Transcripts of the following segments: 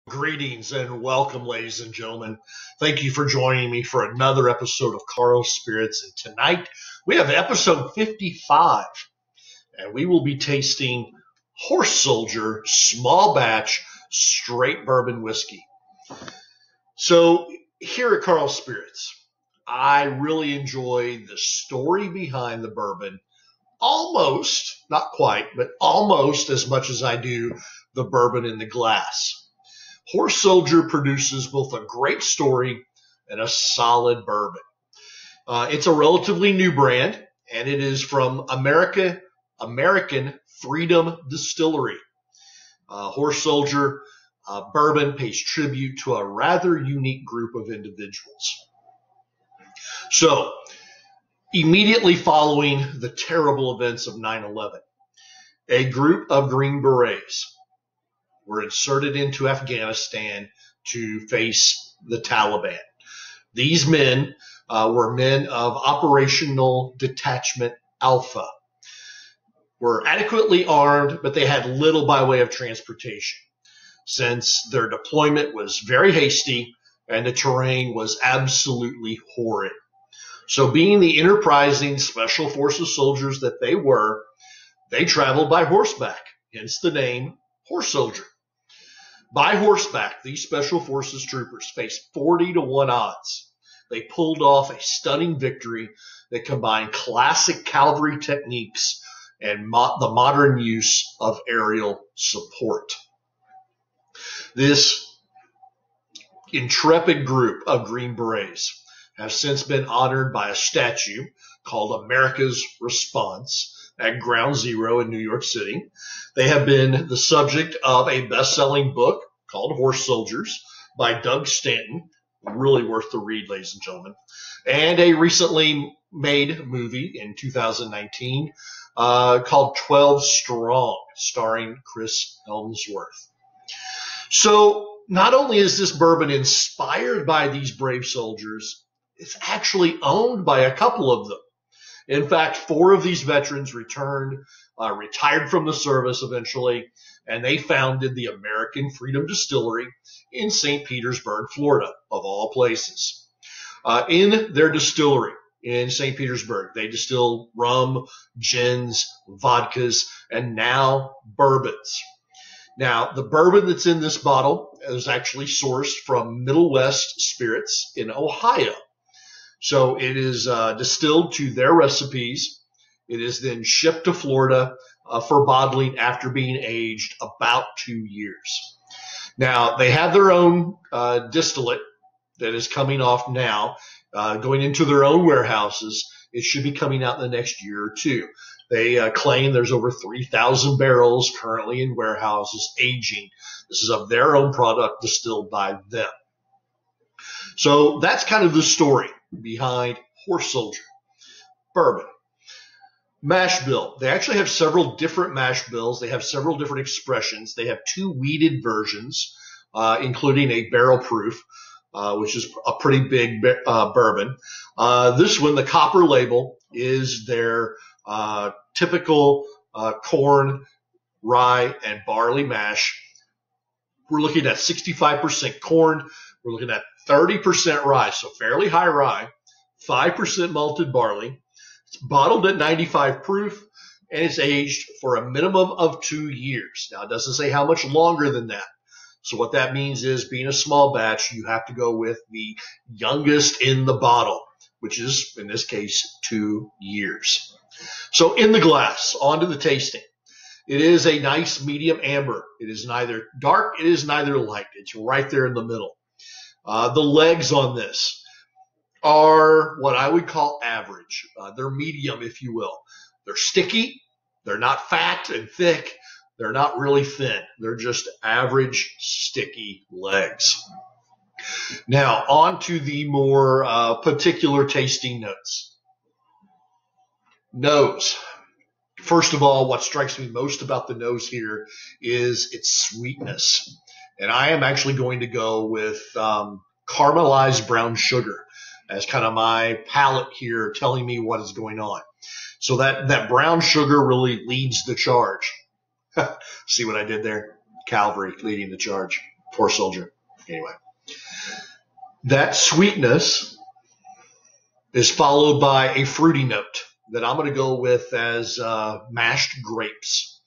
Greetings and welcome, ladies and gentlemen. Thank you for joining me for another episode of Karls Spirits. And tonight we have episode 55, and we will be tasting Horse Soldier small batch straight bourbon whiskey. So here at Karls Spirits, I really enjoy the story behind the bourbon, almost, not quite, but almost as much as I do the bourbon in the glass. Horse Soldier produces both a great story and a solid bourbon. It's a relatively new brand, and it is from American Freedom Distillery. Horse Soldier bourbon pays tribute to a rather unique group of individuals. So, immediately following the terrible events of 9/11, a group of Green Berets were inserted into Afghanistan to face the Taliban. These men were men of Operational Detachment Alpha, were adequately armed, but they had little by way of transportation, since their deployment was very hasty and the terrain was absolutely horrid. So being the enterprising Special Forces soldiers that they were, they traveled by horseback, hence the name Horse Soldier. By horseback, these Special Forces troopers faced 40-1 odds. They pulled off a stunning victory that combined classic cavalry techniques and the modern use of aerial support. This intrepid group of Green Berets have since been honored by a statue called America's Response at Ground Zero in New York City. They have been the subject of a best-selling book called Horse Soldiers by Doug Stanton, really worth the read, ladies and gentlemen, and a recently made movie in 2019 called 12 Strong, starring Chris Helmsworth. So not only is this bourbon inspired by these brave soldiers, it's actually owned by a couple of them. In fact, 4 of these veterans retired from the service eventually, and they founded the American Freedom Distillery in St. Petersburg, Florida, of all places. In their distillery in St. Petersburg, they distill rum, gins, vodkas, and now bourbons. Now, the bourbon that's in this bottle is actually sourced from Middle West Spirits in Ohio. So it is distilled to their recipes. It is then shipped to Florida for bottling after being aged about 2 years. Now, they have their own distillate that is coming off now, going into their own warehouses. It should be coming out in the next year or two. They claim there's over 3,000 barrels currently in warehouses aging. This is of their own product distilled by them. So that's kind of the story behind Horse Soldier bourbon. Mash bill. They actually have several different mash bills. They have several different expressions. They have 2 wheated versions, including a barrel proof, which is a pretty big bourbon. This one, the copper label, is their typical corn, rye, and barley mash. We're looking at 65% corn. We're looking at 30% rye, so fairly high rye, 5% malted barley. It's bottled at 95 proof, and it's aged for a minimum of 2 years. Now, it doesn't say how much longer than that. So what that means is, being a small batch, you have to go with the youngest in the bottle, which is, in this case, 2 years. So in the glass, on to the tasting. It is a nice medium amber. It is neither dark, it is neither light. It's right there in the middle. The legs on this are what I would call average. They're medium, if you will. They're sticky. They're not fat and thick. They're not really thin. They're just average, sticky legs. Now, on to the more particular tasting notes. Nose. First of all, what strikes me most about the nose here is its sweetness. And I am actually going to go with caramelized brown sugar as kind of my palate here telling me what is going on. So that brown sugar really leads the charge. See what I did there? Cavalry leading the charge. Horse Soldier. Anyway, that sweetness is followed by a fruity note that I'm going to go with as mashed grapes.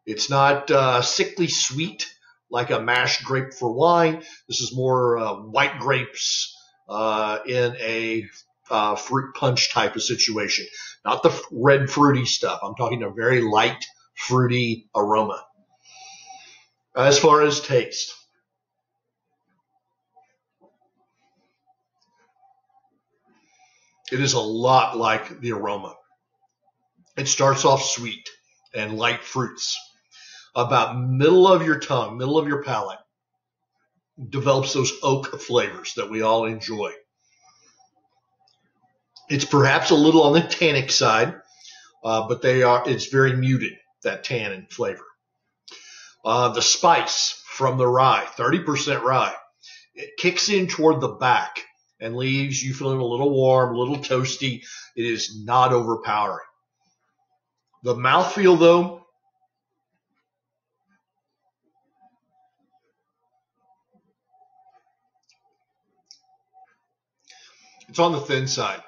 It's not sickly sweet like a mashed grape for wine. This is more white grapes in a fruit punch type of situation. Not the red fruity stuff. I'm talking a very light fruity aroma. As far as taste, it is a lot like the aroma. It starts off sweet and light fruits. About middle of your tongue, middle of your palate, develops those oak flavors that we all enjoy. It's perhaps a little on the tannic side, but it's very muted, that tannin flavor. The spice from the rye, 30% rye, it kicks in toward the back and leaves you feeling a little warm, a little toasty. It is not overpowering. The mouthfeel, though, it's on the thin side.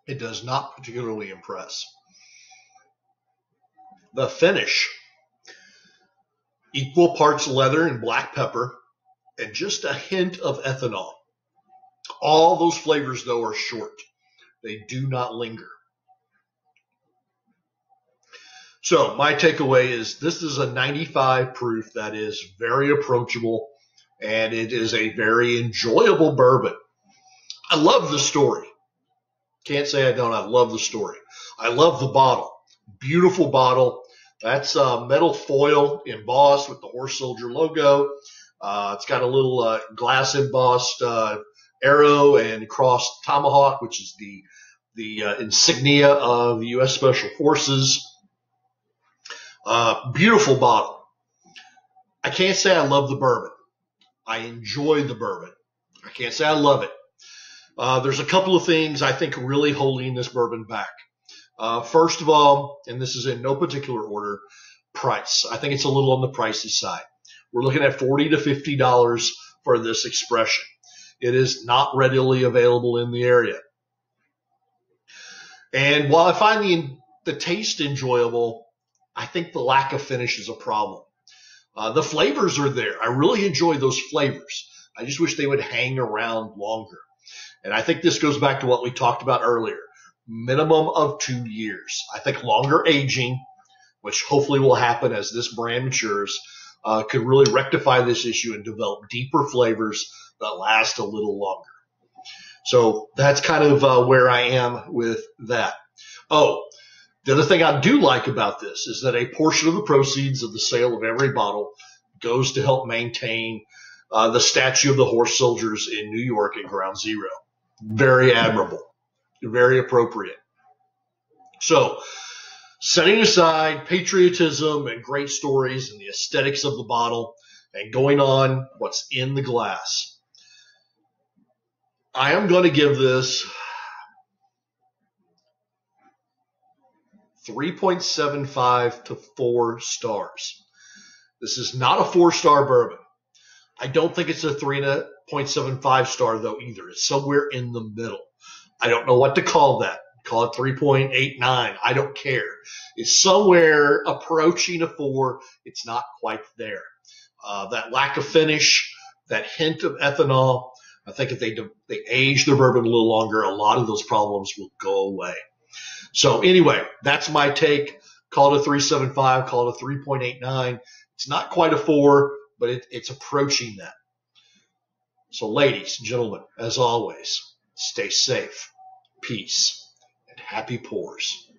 It does not particularly impress. The finish, equal parts leather and black pepper, and just a hint of ethanol. All those flavors, though, are short. They do not linger. So my takeaway is this is a 95 proof that is very approachable, and it is a very enjoyable bourbon. I love the story. Can't say I don't. I love the story. I love the bottle. Beautiful bottle. That's metal foil embossed with the Horse Soldier logo. It's got a little glass embossed arrow and crossed tomahawk, which is the insignia of the U.S. Special Forces. Beautiful bottle. I can't say I love the bourbon. I enjoy the bourbon. I can't say I love it. There's a couple of things I think really holding this bourbon back. First of all, and this is in no particular order, price. I think it's a little on the pricey side. We're looking at $40 to $50 for this expression. It is not readily available in the area. And while I find the taste enjoyable, I think the lack of finish is a problem. The flavors are there. I really enjoy those flavors. I just wish they would hang around longer. And I think this goes back to what we talked about earlier. Minimum of 2 years. I think longer aging, which hopefully will happen as this brand matures, could really rectify this issue and develop deeper flavors that last a little longer. So that's kind of where I am with that. Oh, the other thing I do like about this is that a portion of the proceeds of the sale of every bottle goes to help maintain the statue of the horse soldiers in New York at Ground Zero. Very admirable. Very appropriate. So, setting aside patriotism and great stories and the aesthetics of the bottle and going on what's in the glass, I am going to give this 3.75 to 4 stars. This is not a 4-star bourbon. I don't think it's a 3.75 star, though, either. It's somewhere in the middle. I don't know what to call that. Call it 3.89. I don't care. It's somewhere approaching a 4. It's not quite there. That lack of finish, that hint of ethanol, I think if they age their bourbon a little longer, a lot of those problems will go away. So anyway, that's my take. Call it a 3.75, call it a 3.89. It's not quite a 4, but it's approaching that. So ladies, gentlemen, as always, stay safe, peace, and happy pours.